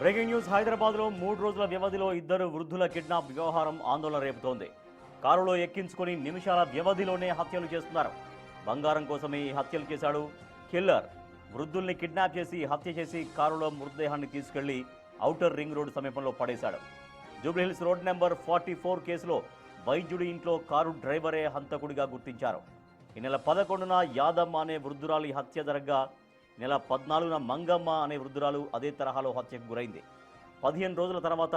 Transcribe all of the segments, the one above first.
Breaking news. హైదరాబాద్లో 3 రోజుల వ్యవధిలో ఇద్దరు వృద్ధుల కిడ్నాప్ వ్యవహారం ఆందోళన రేపుతోంది. కారులో ఎక్కించుకొని నిమిషాల వ్యవధిలోనే హత్యలు చేస్తున్నారు. బంగారం కోసమే ఈ హత్యలు చేశాడు కిల్లర్. వృద్ధుల్ని కిడ్నాప్ చేసి హత్య చేసి కారులో మృతదేహాన్ని తీసుకెళ్లి ఔటర్ రింగ్ రోడ్డు సమీపంలో పడేశాడు. జూబ్లీహిల్స్ రోడ్ నెంబర్ 44 కేసులో వైద్యుడి ఇంట్లో కారు డ్రైవరే హంతకుడిగా గుర్తించారు. ఈ నెల 11న యాదమ్మ అనే వృద్ధురాలి హత్య జరగ్గా నెల 14న మంగమ్మ అనే వృద్ధురాలు అదే తరహాలో హత్యకు గురైంది. 15 రోజుల తర్వాత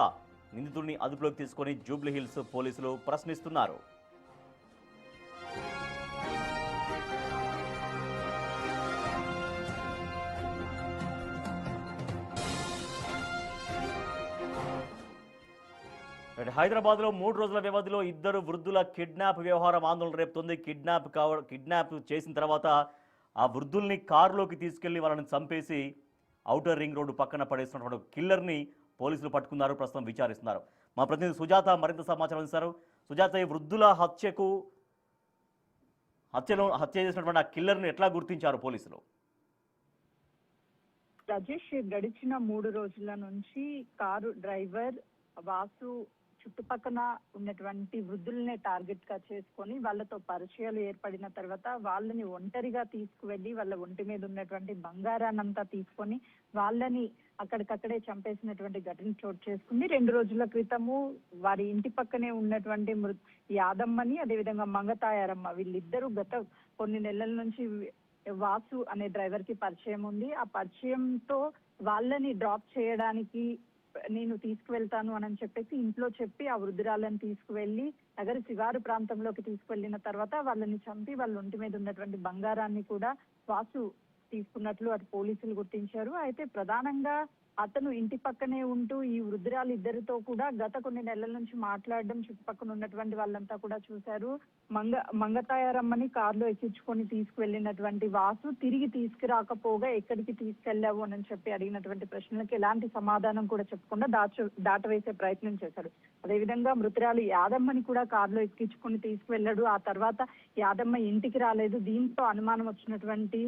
నిందితుడిని అదుపులోకి తీసుకొని జూబ్లీహిల్స్ పోలీసులు ప్రశ్నిస్తున్నారు. హైదరాబాద్లో 3 రోజుల వ్యవధిలో ఇద్దరు వృద్ధుల కిడ్నాప్ వ్యవహారం ఆందోళన రేపుతోంది. కిడ్నాప్ చేసిన తర్వాత ఆ వృద్ధుల్ని కారులోకి తీసుకెళ్లి వాళ్ళని చంపేసి ఔటర్ రింగ్ రోడ్డు పక్కన పడేసినటువంటి కిల్లర్ని పోలీసులు పట్టుకున్నారు. ప్రస్తుతం విచారిస్తున్నారు. మా ప్రతినిధి సుజాత మరింత సమాచారం ఇస్తారు. సుజాత, ఈ వృద్ధుల హత్య చేసినటువంటి ఆ కిల్లర్ని ఎట్లా గుర్తించారు పోలీసులు? రాజేష్, గడిచిన 3 రోజుల నుంచి కారు డ్రైవర్ వాసు చుట్టుపక్కల ఉన్నటువంటి వృద్ధులనే టార్గెట్ గా చేసుకొని వాళ్ళతో పరిచయాలు ఏర్పడిన తర్వాత వాళ్ళని ఒంటరిగా తీసుకువెళ్లి వాళ్ళ ఒంటి మీద ఉన్నటువంటి బంగారాన్నంతా తీసుకొని వాళ్ళని అక్కడికక్కడే చంపేసినటువంటి ఘటన చోటు చేసుకుంది. 2 రోజుల క్రితము వారి ఇంటి పక్కనే ఉన్నటువంటి యాదమ్మని, అదేవిధంగా మంగతాయారమ్మ, వీళ్ళిద్దరూ గత కొన్ని నెలల నుంచి వాసు అనే డ్రైవర్ కి పరిచయం ఉంది. ఆ పరిచయంతో వాళ్ళని డ్రాప్ చేయడానికి నేను తీసుకువెళ్తాను అని చెప్పేసి ఇంట్లో చెప్పి ఆ వృద్ధురాలను తీసుకువెళ్లి నగర శివారు ప్రాంతంలోకి తీసుకువెళ్లిన తర్వాత వాళ్ళని చంపి వాళ్ళ ఒంటి మీద ఉన్నటువంటి బంగారాన్ని కూడా వాసు తీసుకున్నట్లు అటు పోలీసులు గుర్తించారు. అయితే ప్రధానంగా అతను ఇంటి పక్కనే ఉంటూ ఈ వృద్ధురాలు ఇద్దరితో కూడా గత కొన్ని నెలల నుంచి మాట్లాడడం చుట్టుపక్కల ఉన్నటువంటి వాళ్ళంతా కూడా చూశారు. మంగతాయారమ్మని కారులో ఎక్కించుకొని తీసుకువెళ్లినటువంటి వాసు తిరిగి తీసుకురాకపోగా ఎక్కడికి తీసుకెళ్లావు అని చెప్పి అడిగినటువంటి ప్రశ్నలకు ఎలాంటి సమాధానం కూడా చెప్పకుండా దాటవేసే ప్రయత్నం చేశాడు. అదేవిధంగా మృతురాలు యాదమ్మని కూడా కారులో ఎక్కించుకొని తీసుకువెళ్లాడు. ఆ తర్వాత యాదమ్మ ఇంటికి రాలేదు. దీంతో అనుమానం వచ్చినటువంటి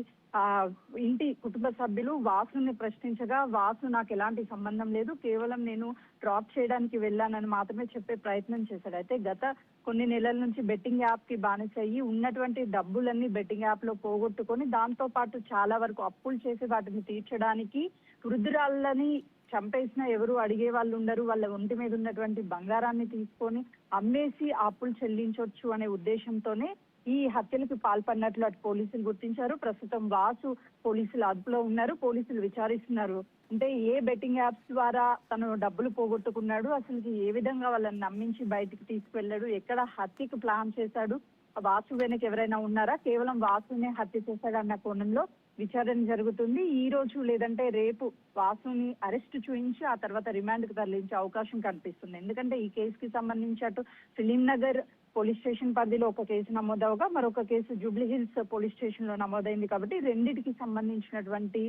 ఇంటి కుటుంబ సభ్యులు వాసుని ప్రశ్నించగా వాసు నాకు ఎలాంటి సంబంధం లేదు, కేవలం నేను డ్రాప్ చేయడానికి వెళ్ళానని మాత్రమే చెప్పే ప్రయత్నం చేశాడు. అయితే గత కొన్ని నెలల నుంచి బెట్టింగ్ యాప్ కి బానిసయ్యి ఉన్నటువంటి డబ్బులన్నీ బెట్టింగ్ యాప్ లో పోగొట్టుకొని దాంతో పాటు చాలా వరకు అప్పులు చేసి వాటిని తీర్చడానికి వృద్ధురాళ్ళని చంపేసిన ఎవరు అడిగే వాళ్ళు ఉండరు, వాళ్ళ ఒంటి మీద ఉన్నటువంటి బంగారాన్ని తీసుకొని అమ్మేసి అప్పులు చెల్లించవచ్చు అనే ఉద్దేశంతోనే ఈ హత్యలకు పాల్పడినట్లు అటు పోలీసులు గుర్తించారు. ప్రస్తుతం వాసు పోలీసులు అదుపులో ఉన్నారు. పోలీసులు విచారిస్తున్నారు. అంటే ఏ బెట్టింగ్ యాప్స్ ద్వారా తను డబ్బులు పోగొట్టుకున్నాడు, అసలు ఏ విధంగా వాళ్ళని నమ్మించి బయటికి తీసుకువెళ్ళాడు, ఎక్కడ హత్యకు ప్లాన్ చేశాడు, వాసు వెనక ఎవరైనా ఉన్నారా, కేవలం వాసునే హత్య చేశాడు అన్న కోణంలో విచారణ జరుగుతుంది. ఈ రోజు లేదంటే రేపు వాసుని అరెస్ట్ చూయించి ఆ తర్వాత రిమాండ్ కు తరలించే అవకాశం కనిపిస్తుంది. ఎందుకంటే ఈ కేసుకి సంబంధించి అటు ఫిలిం నగర్ పోలీస్ స్టేషన్ పరిధిలో ఒక కేసు నమోదవగా మరొక కేసు జూబ్లీహిల్స్ పోలీస్ స్టేషన్ లో నమోదైంది. కాబట్టి రెండింటికి సంబంధించినటువంటి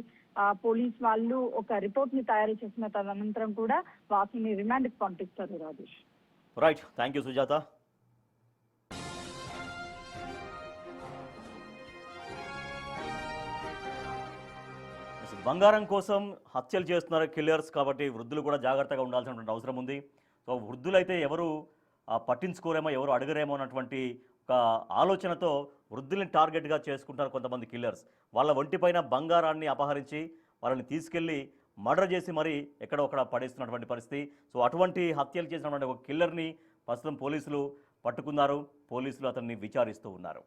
పోలీస్ వాళ్ళు ఒక రిపోర్ట్ ని తయారు చేసిన తదనంతరం కూడా వాసుని రిమాండ్ కి పంపిస్తారు. Rajesh, right, thank you Sujatha. బంగారం కోసం హత్యలు చేస్తున్నారు కిల్లర్స్. కాబట్టి వృద్ధులు కూడా జాగ్రత్తగా ఉండాల్సినటువంటి అవసరం ఉంది. సో వృద్ధులైతే ఎవరు పట్టించుకోరేమో, ఎవరు అడగరేమో అన్నటువంటి ఒక ఆలోచనతో వృద్ధుల్ని టార్గెట్గా చేసుకుంటారు కొంతమంది కిల్లర్స్. వాళ్ళ ఒంటిపైన బంగారాన్ని అపహరించి వాళ్ళని తీసుకెళ్లి మర్డర్ చేసి మరీ ఎక్కడో ఒకడ పడేస్తున్నటువంటి పరిస్థితి. సో అటువంటి హత్యలు చేసినటువంటి ఒక కిల్లర్ని ప్రస్తుతం పోలీసులు పట్టుకున్నారు. పోలీసులు అతన్ని విచారిస్తూ ఉన్నారు.